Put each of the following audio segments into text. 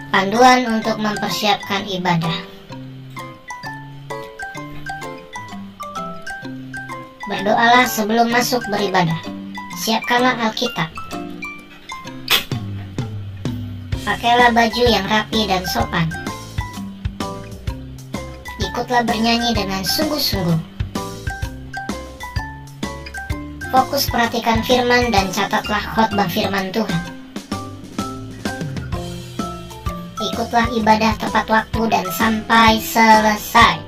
Panduan untuk mempersiapkan ibadah. Berdoalah sebelum masuk beribadah. Siapkanlah Alkitab. Pakailah baju yang rapi dan sopan. Ikutlah bernyanyi dengan sungguh-sungguh. Fokus perhatikan firman dan catatlah khotbah firman Tuhan. Ikutlah ibadah tepat waktu dan sampai selesai.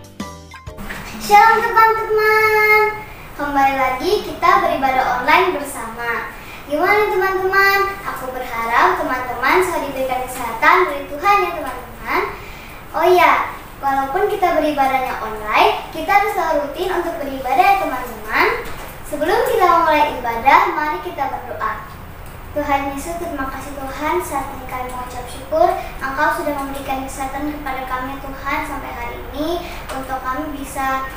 Shalom teman-teman, kembali lagi kita beribadah online bersama. Gimana teman-teman? Aku berharap teman-teman selalu diberikan kesehatan dari Tuhan ya teman-teman. Oh ya, walaupun kita beribadahnya online, kita harus selalu rutin untuk beribadah ya teman-teman. Sebelum kita memulai ibadah, mari kita berdoa. Tuhan Yesus, terima kasih Tuhan, saat ini kami mengucap syukur Engkau sudah memberikan kesehatan kepada kami Tuhan sampai hari ini untuk kami bisa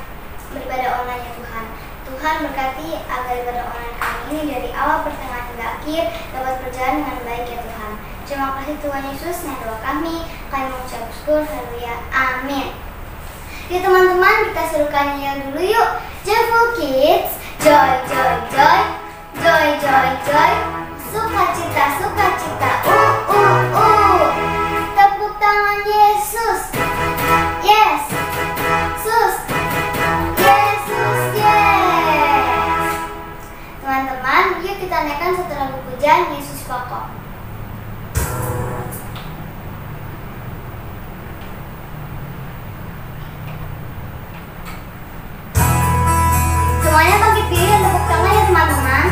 beribadah online ya Tuhan. Tuhan berkati agar ibadah online kami ini dari awal pertengahan hingga akhir dapat berjalan dengan baik ya Tuhan. Terima kasih Tuhan Yesus, yang doa kami mengucap syukur, haleluya, amin. Yuk teman-teman, kita serukan nyanyi dulu yuk. Joyful Kids, joy, joy, joy, joy, joy, joy. Sukacita, sukacita, tepuk tangan Yesus, yes, sus, Yesus, yes. Teman-teman, yuk kita naikkan satu lagu pujian Yesus pokok. Semuanya bangkit diri dan tepuk tangan ya teman-teman.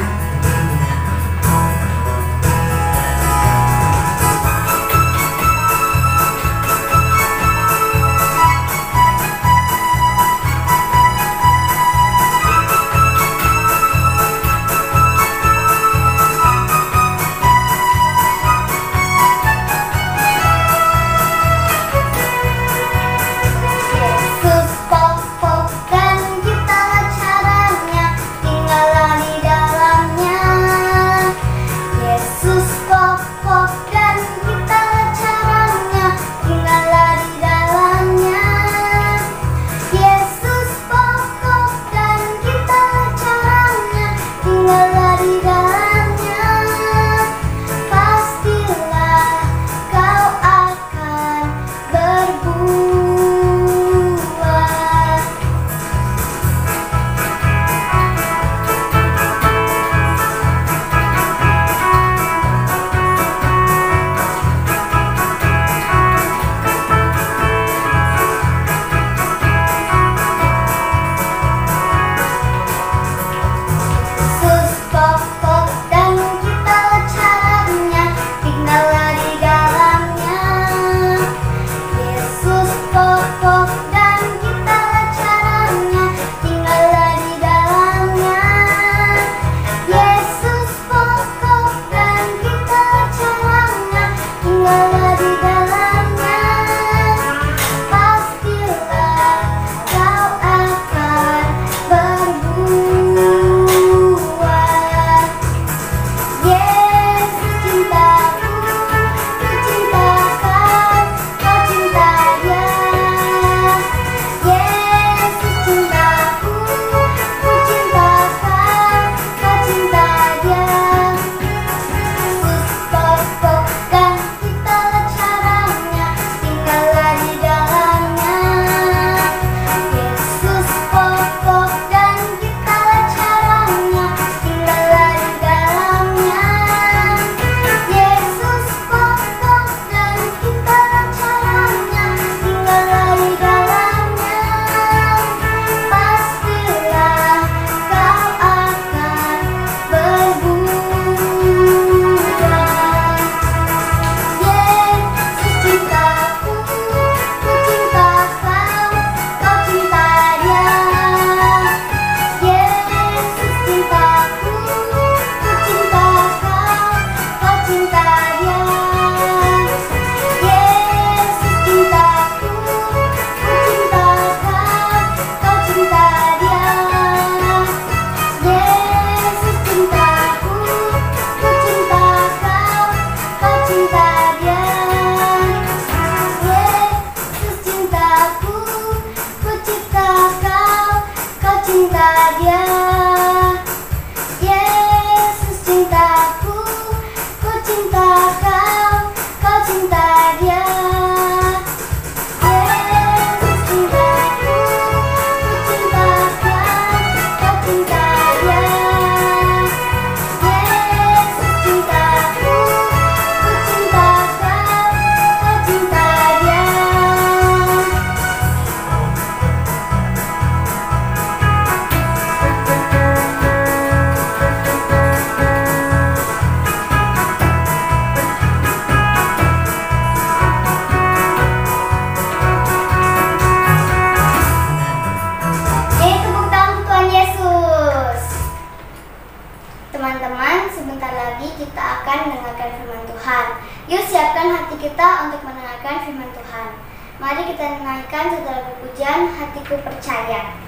hati kita untuk mendengarkan firman Tuhan. Mari kita naikkan satu lagu pujian, Hatiku Percaya.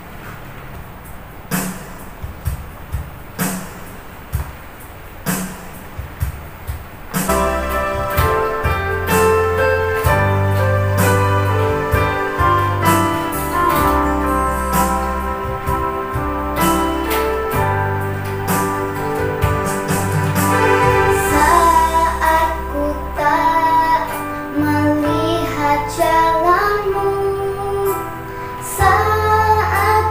Saat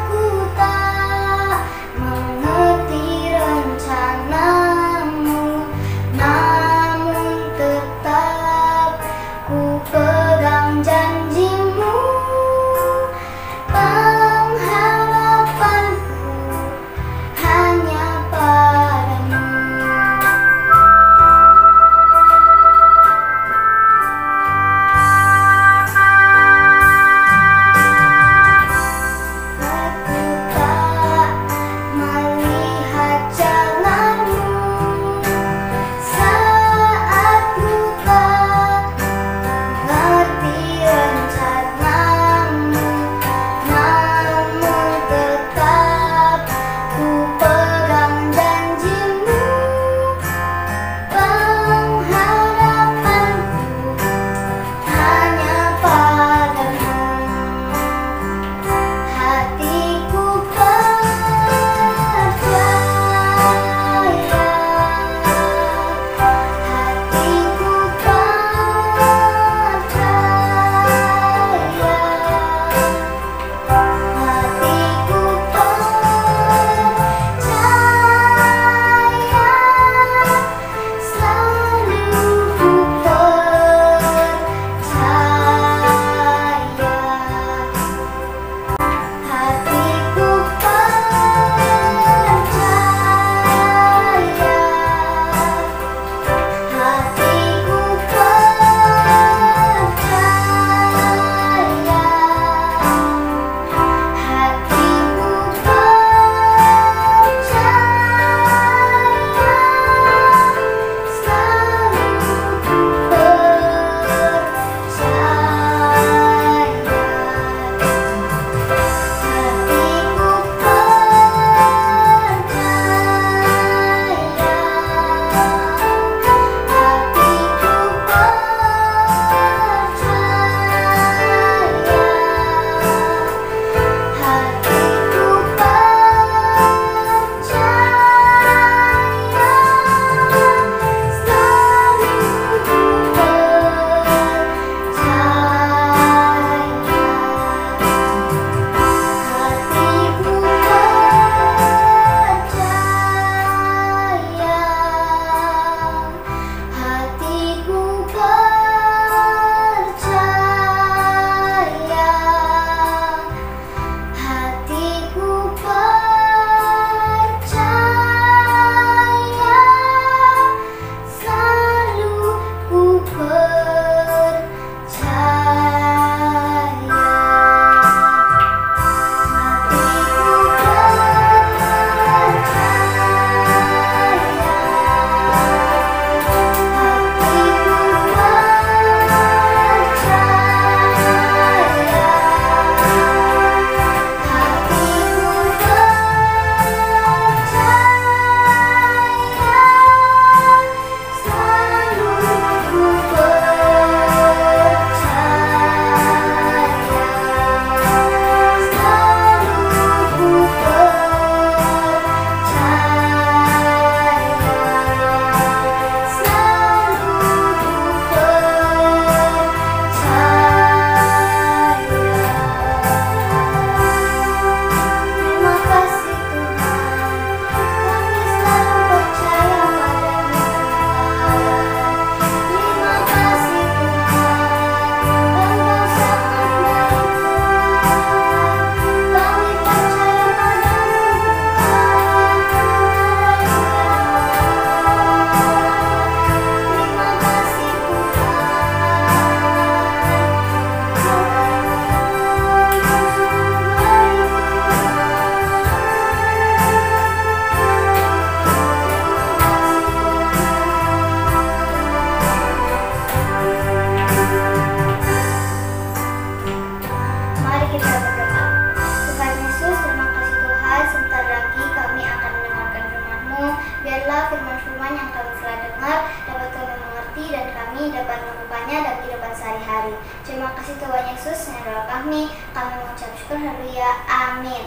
dapat menemukannya dalam kehidupan sehari-hari. Terima kasih Tuhan Yesus, yang doa kami mengucap syukur, haleluya, amin.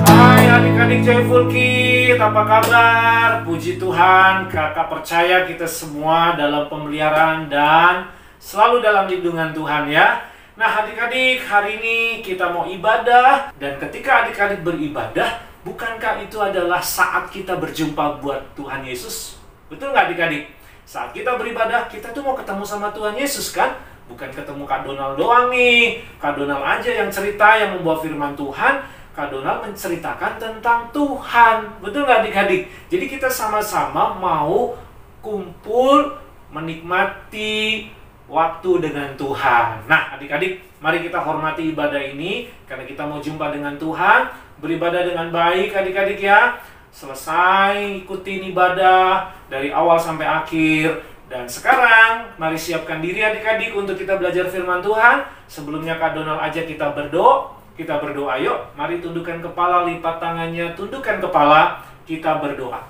Hai adik-adik Joyful Kid, apa kabar? Puji Tuhan, kakak percaya kita semua dalam pemeliharaan dan selalu dalam lindungan Tuhan ya. Nah adik-adik, hari ini kita mau ibadah. Dan ketika adik-adik beribadah, bukankah itu adalah saat kita berjumpa buat Tuhan Yesus? Betul nggak adik-adik? Saat kita beribadah, kita tuh mau ketemu sama Tuhan Yesus kan? Bukan ketemu Kak Donald doang nih. Kak Donald aja yang cerita, yang membawa firman Tuhan. Kak Donald menceritakan tentang Tuhan. Betul nggak adik-adik? Jadi kita sama-sama mau kumpul, menikmati waktu dengan Tuhan. Nah adik-adik, mari kita hormati ibadah ini, karena kita mau jumpa dengan Tuhan. Beribadah dengan baik adik-adik ya. Selesai ikutin ibadah dari awal sampai akhir. Dan sekarang mari siapkan diri adik-adik untuk kita belajar firman Tuhan. Sebelumnya Kak Donald aja kita berdoa. Kita berdoa yuk. Mari tundukkan kepala, lipat tangannya, tundukkan kepala. Kita berdoa.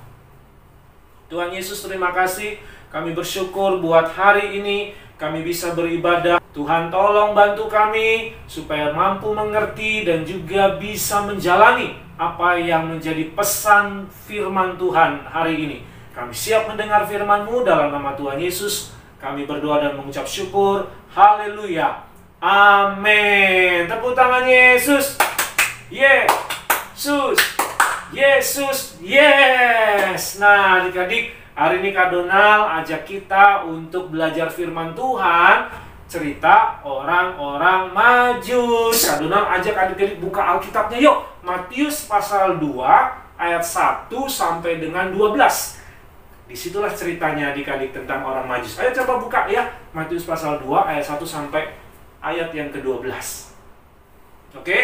Tuhan Yesus, terima kasih. Kami bersyukur buat hari ini kami bisa beribadah. Tuhan tolong bantu kami supaya mampu mengerti dan juga bisa menjalani apa yang menjadi pesan firman Tuhan hari ini. Kami siap mendengar firman-Mu dalam nama Tuhan Yesus. Kami berdoa dan mengucap syukur. Haleluya. Amin. Tepuk tangan Yesus. Yesus. Yesus. Yes. Nah adik-adik, hari ini Kak Donald ajak kita untuk belajar firman Tuhan, cerita orang-orang Majus. Kak Donald ajak adik-adik buka Alkitabnya yuk. Matius pasal 2 ayat 1 sampai dengan 12. Disitulah ceritanya adik-adik tentang orang Majus. Ayo coba buka ya. Matius pasal 2 ayat 1 sampai ayat yang ke-12. Oke?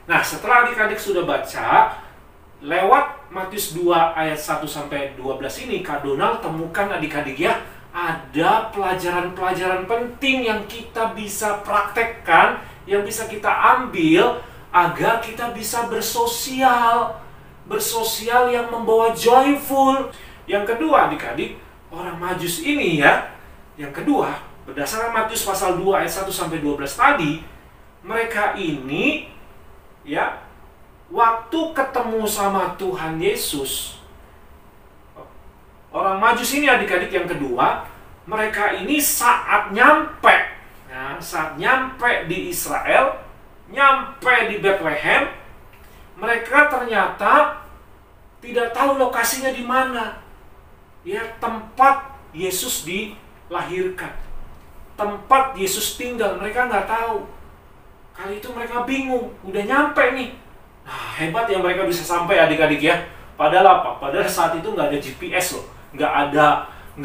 Nah setelah adik-adik sudah baca, lewat Matius 2 ayat 1 sampai 12 ini, Kak Donald temukan adik-adik ya, ada pelajaran-pelajaran penting yang kita bisa praktekkan, yang bisa kita ambil agar kita bisa bersosial. Bersosial yang membawa joyful. Yang kedua adik-adik, orang Majus ini ya, yang kedua, berdasarkan Matius pasal 2 ayat 1 sampai 12 tadi, mereka ini ya, waktu ketemu sama Tuhan Yesus, orang Majus ini adik-adik yang kedua, mereka ini saat nyampe, ya, saat nyampe di Israel, nyampe di Bethlehem, mereka ternyata tidak tahu lokasinya di mana, ya, tempat Yesus dilahirkan, tempat Yesus tinggal, mereka nggak tahu. Kali itu mereka bingung, udah nyampe nih. Nah, hebat ya mereka bisa sampai adik-adik ya. Padahal apa? Padahal saat itu nggak ada GPS loh, nggak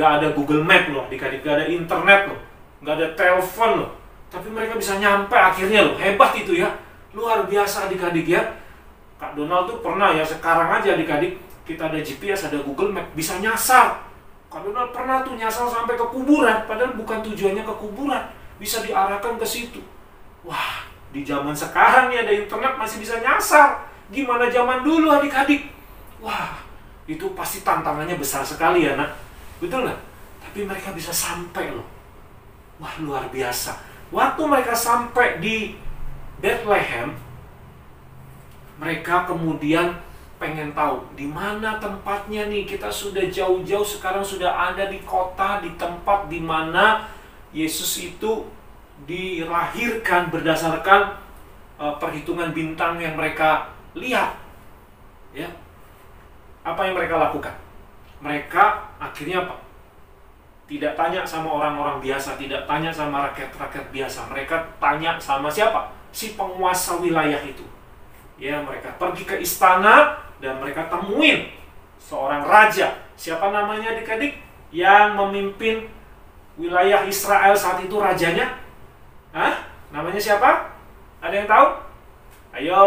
ada Google Map loh, adik-adik, nggak ada internet loh, nggak ada telepon loh. Tapi mereka bisa nyampe akhirnya loh, hebat itu ya, luar biasa adik-adik ya. Kak Donald tuh pernah ya, sekarang aja adik-adik kita ada GPS, ada Google Map, bisa nyasar. Kak Donald pernah tuh nyasar sampai ke kuburan, padahal bukan tujuannya ke kuburan, bisa diarahkan ke situ. Wah, di zaman sekarang nih ada internet masih bisa nyasar. Gimana zaman dulu adik-adik? Wah, itu pasti tantangannya besar sekali ya nak. Betul nggak? Tapi mereka bisa sampai loh. Wah, luar biasa. Waktu mereka sampai di Bethlehem, mereka kemudian pengen tahu di mana tempatnya nih. Kita sudah jauh-jauh, sekarang sudah ada di kota, di tempat di mana Yesus itu dilahirkan berdasarkan perhitungan bintang yang mereka lihat. Ya. Apa yang mereka lakukan? Mereka akhirnya apa? Tidak tanya sama orang-orang biasa, tidak tanya sama rakyat-rakyat biasa. Mereka tanya sama siapa? Si penguasa wilayah itu. Ya, mereka pergi ke istana dan mereka temuin seorang raja. Siapa namanya adik-adik? Yang memimpin wilayah Israel saat itu rajanya? Hah? Namanya siapa? Ada yang tahu? Ayo,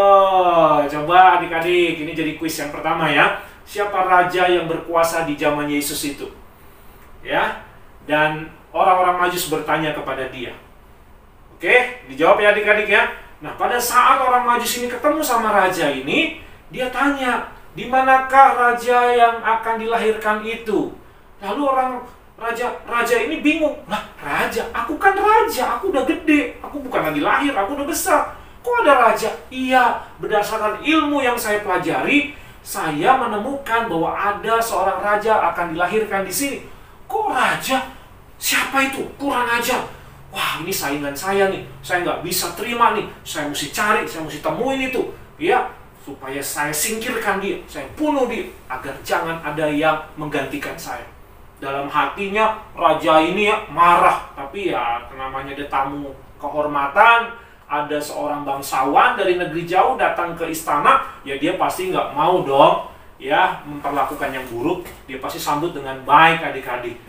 coba adik-adik, ini jadi kuis yang pertama ya. Siapa raja yang berkuasa di zaman Yesus itu? Ya, dan orang-orang Majus bertanya kepada dia. Oke, dijawab ya adik-adik ya. Nah, pada saat orang Majus ini ketemu sama raja ini, dia tanya, Di manakah raja yang akan dilahirkan itu? Lalu raja ini bingung. Lah, raja? Aku kan raja, aku udah gede, aku bukan lagi lahir, aku udah besar. Kok ada raja? Iya, berdasarkan ilmu yang saya pelajari, saya menemukan bahwa ada seorang raja akan dilahirkan di sini. Kok raja? Siapa itu? Kurang ajar. Wah, ini saingan saya nih. Saya nggak bisa terima nih. Saya mesti cari, saya mesti temuin itu. Ya, supaya saya singkirkan dia, saya bunuh dia, agar jangan ada yang menggantikan saya. Dalam hatinya raja ini ya marah, tapi ya namanya dia tamu kehormatan, ada seorang bangsawan dari negeri jauh datang ke istana, ya dia pasti nggak mau dong ya memperlakukan yang buruk, dia pasti sambut dengan baik adik-adik.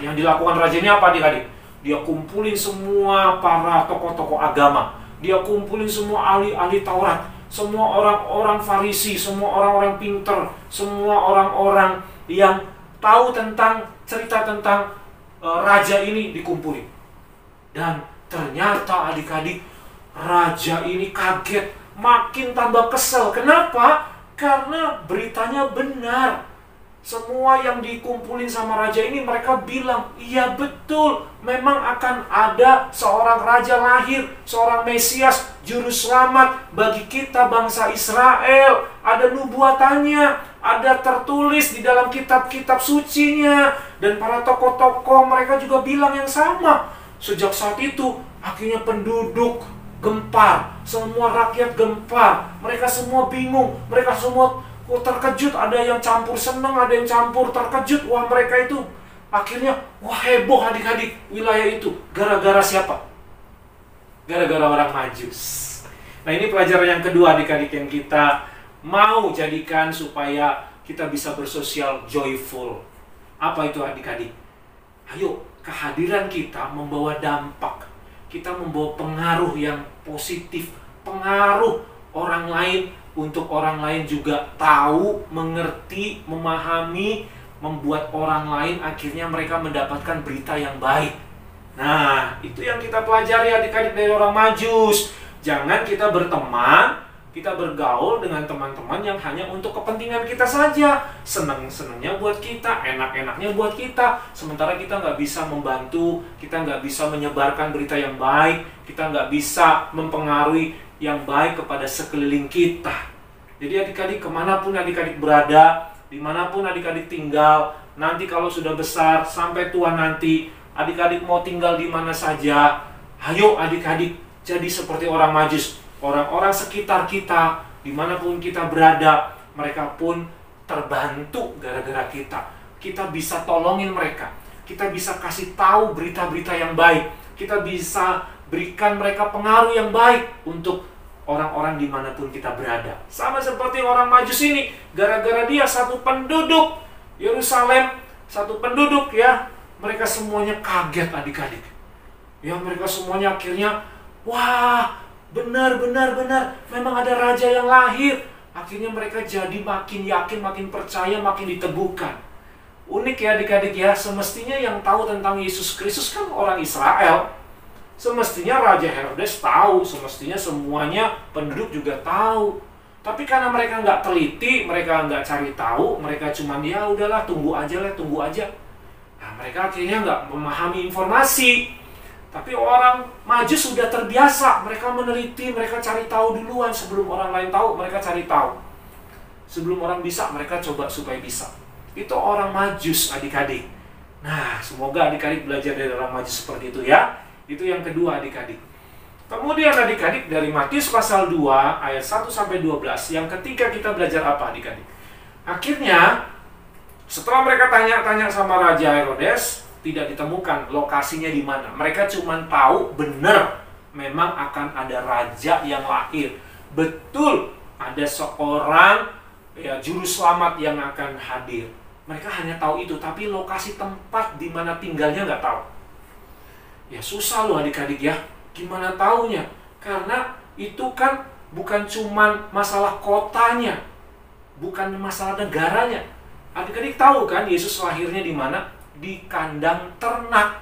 Yang dilakukan raja ini apa adik-adik? Dia kumpulin semua para tokoh-tokoh agama, dia kumpulin semua ahli-ahli Taurat, semua orang-orang Farisi, semua orang-orang pinter, semua orang-orang yang tahu tentang cerita tentang raja ini dikumpulin. Dan ternyata adik-adik, raja ini kaget, makin tambah kesel. Kenapa? Karena beritanya benar. Semua yang dikumpulin sama raja ini mereka bilang, iya betul, memang akan ada seorang raja lahir, seorang Mesias, juru selamat bagi kita bangsa Israel. Ada nubuatannya, ada tertulis di dalam kitab-kitab sucinya. Dan para tokoh-tokoh mereka juga bilang yang sama. Sejak saat itu, akhirnya penduduk gempar, semua rakyat gempar, mereka semua bingung, mereka semua terkejut, ada yang campur senang, ada yang campur terkejut. Wah, mereka itu akhirnya heboh adik-adik wilayah itu. Gara-gara siapa? Gara-gara orang Majus. Nah, ini pelajaran yang kedua adik-adik yang kita mau jadikan supaya kita bisa bersosial joyful. Apa itu adik-adik? Ayo, kehadiran kita membawa dampak. Kita membawa pengaruh yang positif, pengaruh orang lain, untuk orang lain juga tahu, mengerti, memahami, membuat orang lain akhirnya mereka mendapatkan berita yang baik. Nah, itu yang kita pelajari adik-adik dari orang Majus. Jangan kita berteman, kita bergaul dengan teman-teman yang hanya untuk kepentingan kita saja. Senang-senangnya buat kita, enak-enaknya buat kita. Sementara kita nggak bisa membantu, kita nggak bisa menyebarkan berita yang baik, kita nggak bisa mempengaruhi yang baik kepada sekeliling kita. Jadi adik-adik, kemanapun adik-adik berada, dimanapun adik-adik tinggal, nanti kalau sudah besar, sampai tua nanti, adik-adik mau tinggal di mana saja, ayo adik-adik jadi seperti orang Majus. Orang-orang sekitar kita, dimanapun kita berada, mereka pun terbantu gara-gara kita. Kita bisa tolongin mereka, kita bisa kasih tahu berita-berita yang baik, kita bisa berikan mereka pengaruh yang baik untuk orang-orang dimanapun kita berada. Sama seperti orang Majus ini, gara-gara dia satu penduduk Yerusalem, satu penduduk ya, mereka semuanya kaget adik-adik. Ya, mereka semuanya akhirnya, wah, benar, memang ada raja yang lahir. Akhirnya mereka jadi makin yakin, makin percaya, makin diteguhkan. Unik ya adik-adik ya, semestinya yang tahu tentang Yesus Kristus kan orang Israel. Semestinya Raja Herodes tahu, semestinya semuanya penduduk juga tahu. Tapi karena mereka nggak teliti, mereka nggak cari tahu, mereka cuman ya udahlah tunggu aja. Nah, mereka akhirnya nggak memahami informasi. Tapi orang Majus sudah terbiasa, mereka meneliti, mereka cari tahu duluan sebelum orang lain tahu, mereka cari tahu. Sebelum orang bisa, mereka coba supaya bisa. Itu orang Majus adik-adik. Nah, semoga adik-adik belajar dari orang Majus seperti itu ya. Itu yang kedua adik-adik. Kemudian adik-adik dari Matius pasal 2 ayat 1-12. Yang ketiga kita belajar apa adik-adik? Akhirnya setelah mereka tanya-tanya sama Raja Herodes, tidak ditemukan lokasinya di mana. Mereka cuma tahu benar memang akan ada raja yang lahir. Betul ada seorang ya juru selamat yang akan hadir. Mereka hanya tahu itu, tapi lokasi tempat di mana tinggalnya nggak tahu. Ya susah loh adik-adik ya, gimana taunya? Karena itu kan bukan cuman masalah kotanya, bukan masalah negaranya. Adik-adik tahu kan Yesus lahirnya di mana? Di kandang ternak.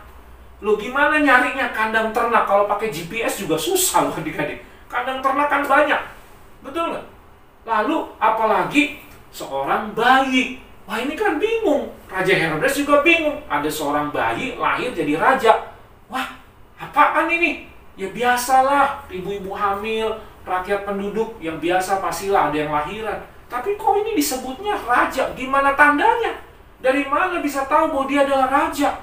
Loh gimana nyarinya kandang ternak? Kalau pakai GPS juga susah loh adik-adik. Kandang ternak kan banyak, betul nggak? Lalu apalagi seorang bayi. Wah, ini kan bingung. Raja Herodes juga bingung. Ada seorang bayi lahir jadi raja. Wah, apaan ini? Ya biasalah, ibu-ibu hamil, rakyat penduduk yang biasa pastilah ada yang lahiran. Tapi kok ini disebutnya raja? Gimana tandanya? Dari mana bisa tahu bahwa dia adalah raja?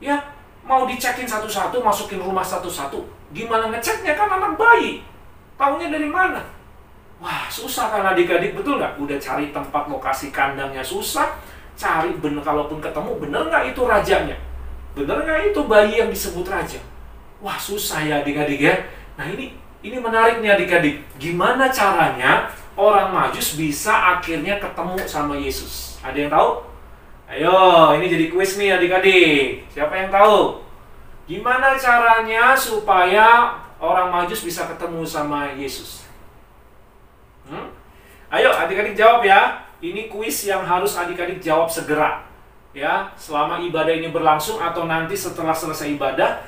Ya, mau dicekin satu-satu, masukin rumah satu-satu. Gimana ngeceknya, kan anak bayi? Taunya dari mana? Wah, susah kan adik-adik, betul nggak? Udah cari tempat lokasi kandangnya susah. Cari bener, kalaupun ketemu, bener nggak itu rajanya? Bener nggak itu bayi yang disebut raja? Wah, susah ya adik-adik ya. Nah, ini menarik nih adik-adik. Gimana caranya orang Majus bisa akhirnya ketemu sama Yesus? Ada yang tahu? Ayo, ini jadi kuis nih adik-adik. Siapa yang tahu? Gimana caranya supaya orang Majus bisa ketemu sama Yesus? Ayo adik-adik jawab ya. Ini kuis yang harus adik-adik jawab segera. Ya, selama ibadah ini berlangsung atau nanti setelah selesai ibadah,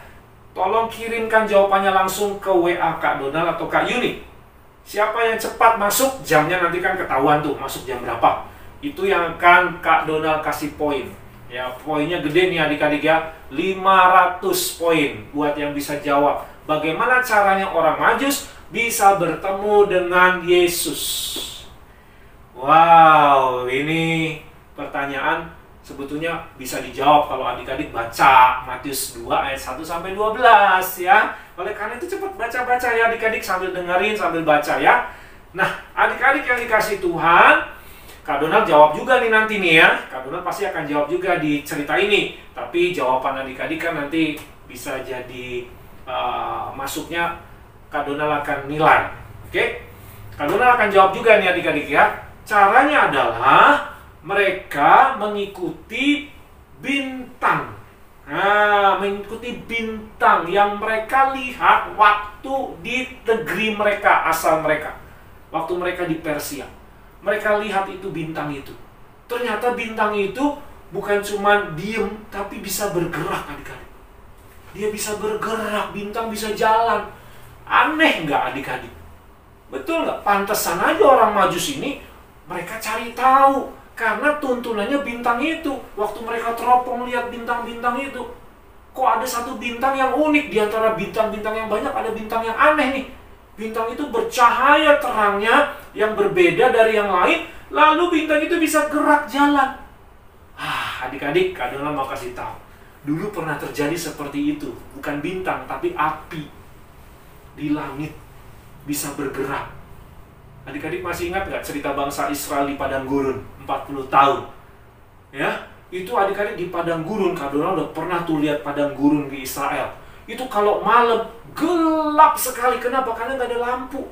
tolong kirimkan jawabannya langsung ke WA Kak Donald atau Kak Yuni. Siapa yang cepat masuk, jamnya nanti kan ketahuan tuh, masuk jam berapa. Itu yang akan Kak Donald kasih poin. Ya, poinnya gede nih adik-adik ya. 500 poin buat yang bisa jawab. Bagaimana caranya orang Majus bisa bertemu dengan Yesus? Wow, ini pertanyaan sebetulnya bisa dijawab kalau adik-adik baca Matius 2 ayat 1 sampai 12 ya. Oleh karena itu cepat baca-baca ya adik-adik, sambil dengerin, sambil baca ya. Nah, adik-adik yang dikasih Tuhan, Kak Donald jawab juga nih nanti nih ya. Kak Donald pasti akan jawab juga di cerita ini. Tapi jawaban adik-adik kan nanti bisa jadi masuknya Kak Donald akan nilai. Oke? Kak Donald akan jawab juga nih adik-adik ya. Caranya adalah mereka mengikuti bintang. Nah, mengikuti bintang yang mereka lihat waktu di negeri mereka, asal mereka. Waktu mereka di Persia. Mereka lihat itu bintang itu. Ternyata bintang itu bukan cuma diem, tapi bisa bergerak adik-adik. Dia bisa bergerak, bintang bisa jalan. Aneh nggak adik-adik? Betul nggak? Pantesan aja orang Majus ini mereka cari tahu. Karena tuntunannya bintang itu. Waktu mereka teropong lihat bintang-bintang itu, kok ada satu bintang yang unik. Di antara bintang-bintang yang banyak ada bintang yang aneh nih. Bintang itu bercahaya terangnya yang berbeda dari yang lain. Lalu bintang itu bisa gerak jalan. Adik-adik, Kak Donald mau kasih tahu. Dulu pernah terjadi seperti itu. Bukan bintang, tapi api di langit bisa bergerak. Adik-adik masih ingat nggak cerita bangsa Israel di Padang Gurun 40 tahun? Ya, itu adik-adik di Padang Gurun. Kak Donald udah pernah tuh lihat Padang Gurun di Israel. Itu kalau malam gelap sekali. Kenapa? Karena nggak ada lampu.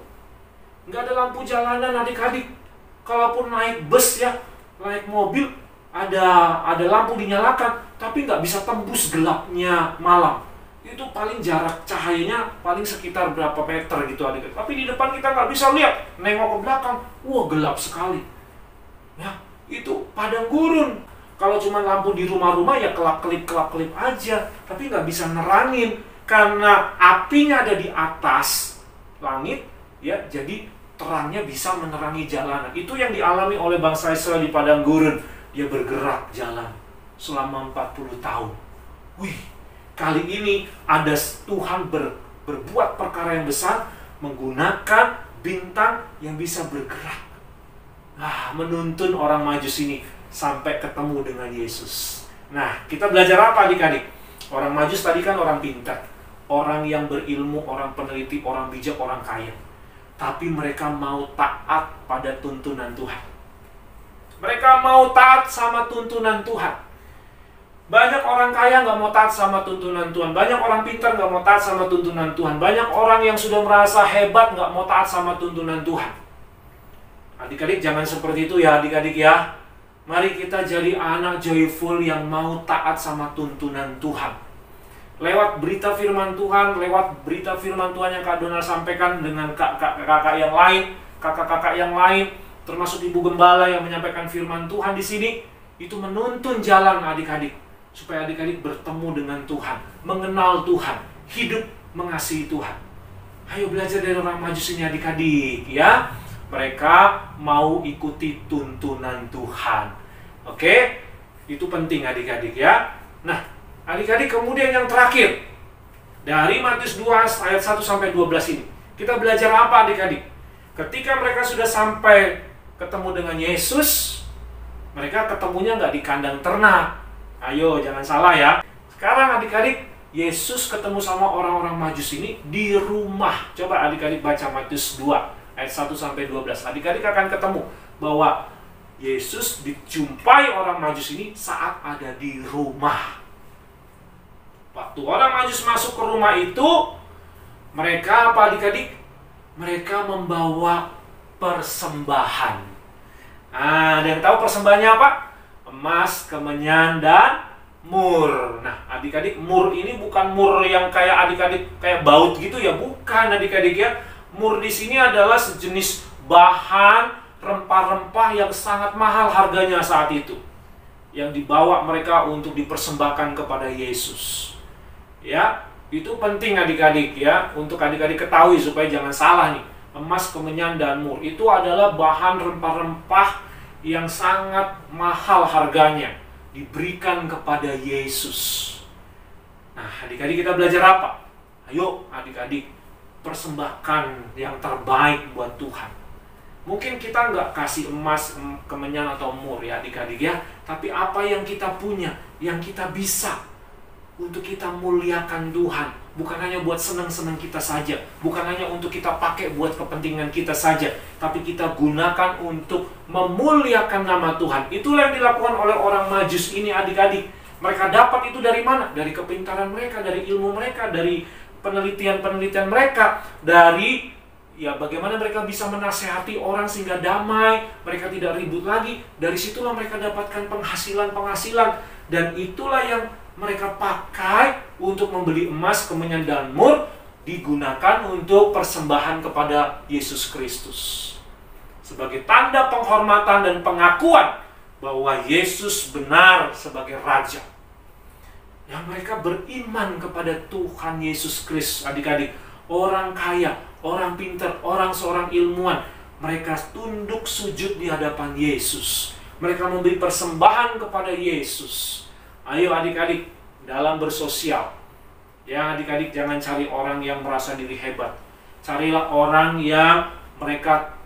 Nggak ada lampu jalanan adik-adik. Kalaupun naik bus ya, naik mobil, ada lampu dinyalakan, tapi nggak bisa tembus gelapnya malam. Itu paling jarak cahayanya paling sekitar berapa meter gitu adik-adik. Tapi di depan kita nggak bisa lihat, nengok ke belakang, wah gelap sekali. Ya, itu Padang Gurun. Kalau cuma lampu di rumah-rumah ya kelap-kelip aja, tapi nggak bisa nerangin karena apinya ada di atas langit, ya. Jadi terangnya bisa menerangi jalanan. Itu yang dialami oleh bangsa Israel di Padang Gurun. Dia bergerak jalan selama 40 tahun. Wih. Kali ini ada Tuhan berbuat perkara yang besar menggunakan bintang yang bisa bergerak. Menuntun orang Majus ini sampai ketemu dengan Yesus. Nah, kita belajar apa adik-adik? Orang Majus tadi kan orang pintar, orang yang berilmu, orang peneliti, orang bijak, orang kaya. Tapi mereka mau taat pada tuntunan Tuhan. Mereka mau taat sama tuntunan Tuhan. Banyak orang kaya nggak mau taat sama tuntunan Tuhan. Banyak orang pintar nggak mau taat sama tuntunan Tuhan. Banyak orang yang sudah merasa hebat nggak mau taat sama tuntunan Tuhan. Adik-adik jangan seperti itu ya adik-adik ya. Mari kita jadi anak joyful yang mau taat sama tuntunan Tuhan. Lewat berita firman Tuhan, lewat berita firman Tuhan yang Kak Donald sampaikan dengan kakak yang lain, kakak-kakak yang lain, termasuk Ibu Gembala yang menyampaikan firman Tuhan di sini, itu menuntun jalan adik-adik. Supaya adik-adik bertemu dengan Tuhan, mengenal Tuhan, hidup mengasihi Tuhan. Ayo belajar dari orang Majus ini adik-adik ya. Mereka mau ikuti tuntunan Tuhan. Oke? Itu penting adik-adik ya. Nah, adik-adik kemudian yang terakhir. Dari Matius 2 ayat 1 sampai 12 ini. Kita belajar apa adik-adik? Ketika mereka sudah sampai ketemu dengan Yesus, mereka ketemunya nggak di kandang ternak. Ayo, jangan salah ya. Sekarang adik-adik, Yesus ketemu sama orang-orang Majus ini di rumah. Coba adik-adik baca Matius 2 ayat 1 sampai 12. Adik-adik akan ketemu bahwa Yesus dijumpai orang Majus ini saat ada di rumah. Waktu orang Majus masuk ke rumah itu, mereka apa adik-adik? Mereka membawa persembahan. Ada yang tahu persembahannya apa? Emas, kemenyan, dan mur. Nah, adik-adik, mur ini bukan mur yang kayak adik-adik kayak baut gitu ya, bukan adik-adik ya. Mur di sini adalah sejenis bahan rempah-rempah yang sangat mahal harganya saat itu, yang dibawa mereka untuk dipersembahkan kepada Yesus. Ya, itu penting adik-adik ya, untuk adik-adik ketahui supaya jangan salah nih. Emas, kemenyan, dan mur itu adalah bahan rempah-rempah yang sangat mahal harganya, diberikan kepada Yesus. Nah, adik-adik kita belajar apa? Ayo adik-adik, persembahkan yang terbaik buat Tuhan. Mungkin kita nggak kasih emas, kemenyan, atau mur ya adik-adik ya, tapi apa yang kita punya, yang kita bisa, untuk kita muliakan Tuhan. Bukan hanya buat senang-senang kita saja, bukan hanya untuk kita pakai buat kepentingan kita saja, tapi kita gunakan untuk memuliakan nama Tuhan. Itulah yang dilakukan oleh orang Majus ini adik-adik. Mereka dapat itu dari mana? Dari kepintaran mereka, dari ilmu mereka, dari penelitian-penelitian mereka, dari ya bagaimana mereka bisa menasehati orang sehingga damai, mereka tidak ribut lagi. Dari situlah mereka dapatkan penghasilan-penghasilan, dan itulah yang mereka pakai untuk membeli emas, kemenyan, dan mur, digunakan untuk persembahan kepada Yesus Kristus. Sebagai tanda penghormatan dan pengakuan bahwa Yesus benar sebagai Raja. Yang mereka beriman kepada Tuhan Yesus Kristus, adik-adik. Orang kaya, orang pintar, orang seorang ilmuwan, mereka tunduk sujud di hadapan Yesus. Mereka memberi persembahan kepada Yesus. Ayo adik-adik, dalam bersosial, ya adik-adik, jangan cari orang yang merasa diri hebat. Carilah orang yang mereka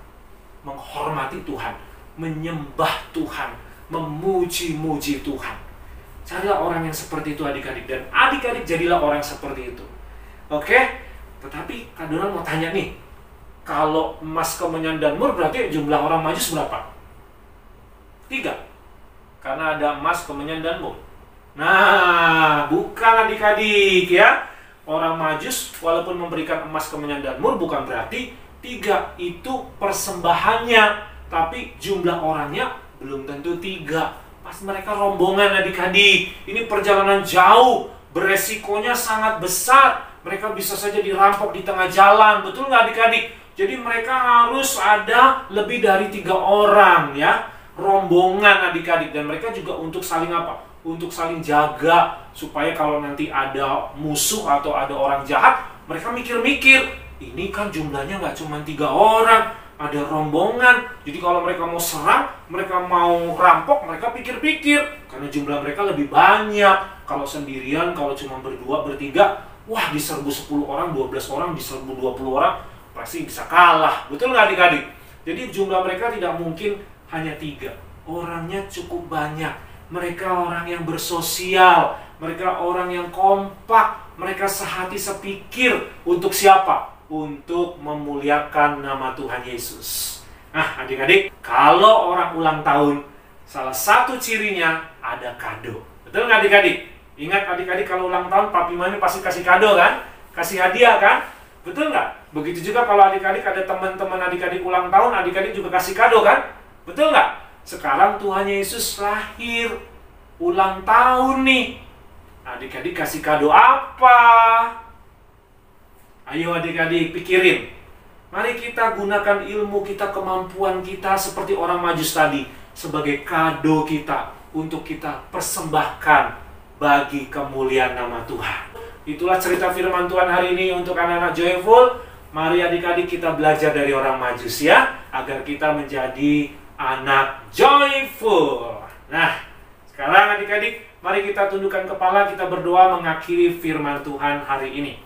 menghormati Tuhan, menyembah Tuhan, memuji-muji Tuhan. Carilah orang yang seperti itu adik-adik, dan adik-adik jadilah orang seperti itu. Oke? Tetapi Kak Donald mau tanya nih, kalau emas, kemenyan, dan mur berarti jumlah orang Majus berapa? 3. Karena ada emas, kemenyan, dan mur. Nah, bukan adik-adik ya. Orang Majus walaupun memberikan emas, kemenyan, dan mur bukan berarti 3 itu persembahannya, tapi jumlah orangnya belum tentu 3. Pas mereka rombongan adik-adik, ini perjalanan jauh, beresikonya sangat besar. Mereka bisa saja dirampok di tengah jalan, betul nggak adik-adik? Jadi mereka harus ada lebih dari 3 orang ya, rombongan adik-adik. Dan mereka juga untuk saling apa? Untuk saling jaga, supaya kalau nanti ada musuh atau ada orang jahat, mereka mikir-mikir, ini kan jumlahnya nggak cuma 3 orang, ada rombongan. Jadi kalau mereka mau serang, mereka mau rampok, mereka pikir-pikir, karena jumlah mereka lebih banyak. Kalau sendirian, kalau cuma berdua, bertiga, wah diserbu 10 orang, 12 orang, diserbu 20 orang, pasti bisa kalah. Betul nggak adik-adik? Jadi jumlah mereka tidak mungkin hanya 3. Orangnya cukup banyak. Mereka orang yang bersosial, mereka orang yang kompak, mereka sehati sepikir. Untuk siapa? Untuk memuliakan nama Tuhan Yesus. Nah adik-adik, kalau orang ulang tahun, salah satu cirinya ada kado. Betul nggak adik-adik? Ingat adik-adik, kalau ulang tahun papi mami pasti kasih kado kan? Kasih hadiah kan? Betul nggak? Begitu juga kalau adik-adik ada teman-teman adik-adik ulang tahun, adik-adik juga kasih kado kan? Betul nggak? Sekarang Tuhan Yesus lahir, ulang tahun nih. Adik-adik kasih kado apa? Ayo adik-adik pikirin. Mari kita gunakan ilmu kita, kemampuan kita seperti orang Majus tadi, sebagai kado kita untuk kita persembahkan bagi kemuliaan nama Tuhan. Itulah cerita firman Tuhan hari ini untuk anak-anak Joyful. Mari adik-adik kita belajar dari orang Majus ya, agar kita menjadi anak joyful. Nah, sekarang adik-adik, mari kita tundukkan kepala, kita berdoa mengakhiri firman Tuhan hari ini.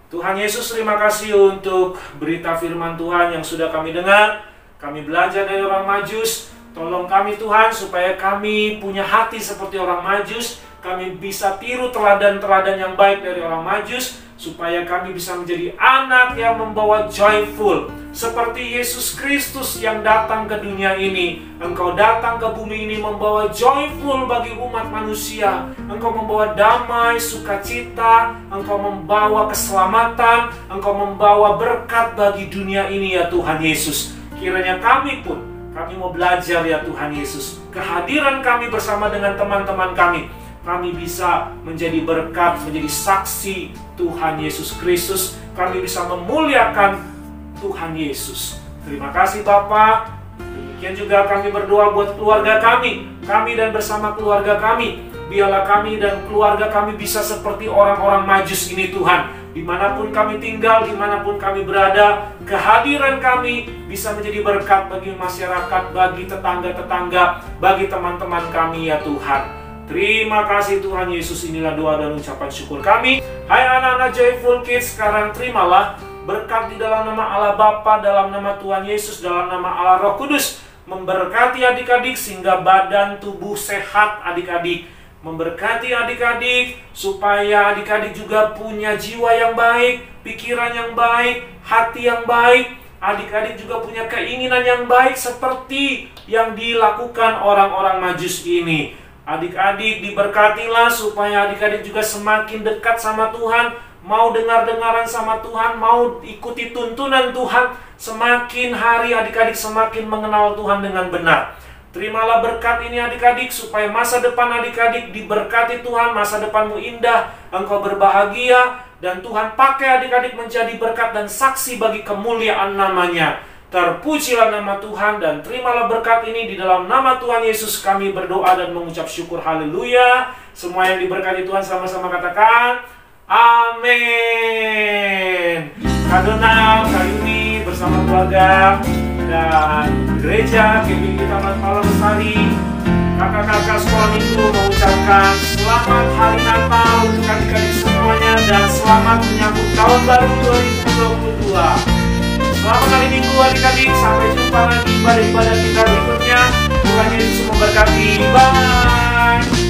Tuhan Yesus, terima kasih untuk berita firman Tuhan yang sudah kami dengar. Kami belajar dari orang Majus. Tolong kami Tuhan supaya kami punya hati seperti orang Majus. Kami bisa tiru teladan-teladan yang baik dari orang Majus, supaya kami bisa menjadi anak yang membawa joyful. Seperti Yesus Kristus yang datang ke dunia ini. Engkau datang ke bumi ini membawa joyful bagi umat manusia. Engkau membawa damai, sukacita. Engkau membawa keselamatan. Engkau membawa berkat bagi dunia ini ya Tuhan Yesus. Kiranya kami mau belajar ya Tuhan Yesus. Kehadiran kami bersama dengan teman-teman kami bisa menjadi berkat, menjadi saksi Tuhan Yesus Kristus. Kami bisa memuliakan Tuhan Yesus. Terima kasih Bapa. Demikian juga kami berdoa buat keluarga kami dan bersama keluarga kami. Biarlah kami dan keluarga kami bisa seperti orang-orang Majus ini Tuhan. Dimanapun kami tinggal, dimanapun kami berada, kehadiran kami bisa menjadi berkat bagi masyarakat, bagi tetangga-tetangga, bagi teman-teman kami ya Tuhan. Terima kasih Tuhan Yesus, inilah doa dan ucapan syukur kami. Hai anak-anak Joyful Kids, sekarang terimalah berkat di dalam nama Allah Bapa, dalam nama Tuhan Yesus, dalam nama Allah Roh Kudus. Memberkati adik-adik sehingga badan tubuh sehat adik-adik. Memberkati adik-adik supaya adik-adik juga punya jiwa yang baik, pikiran yang baik, hati yang baik. Adik-adik juga punya keinginan yang baik seperti yang dilakukan orang-orang Majus ini. Adik-adik diberkatilah supaya adik-adik juga semakin dekat sama Tuhan, mau dengar-dengaran sama Tuhan, mau ikuti tuntunan Tuhan. Semakin hari adik-adik semakin mengenal Tuhan dengan benar. Terimalah berkat ini adik-adik supaya masa depan adik-adik diberkati Tuhan, masa depanmu indah, engkau berbahagia, dan Tuhan pakai adik-adik menjadi berkat dan saksi bagi kemuliaan namanya. Terpujilah nama Tuhan dan terimalah berkat ini di dalam nama Tuhan Yesus kami berdoa dan mengucap syukur. Haleluya. Semua yang diberkati Tuhan sama-sama katakan amin. Kadona kali ini bersama keluarga dan gereja GBI Taman Palang Lestari, kakak-kakak sekolah minggu mengucapkan selamat hari Natal untuk adik-adik semuanya dan selamat menyambut tahun baru 2022. Selamat hari Minggu adik-adik, sampai jumpa lagi pada ibadah kita berikutnya. Tuhan Yesus memberkati. Bye.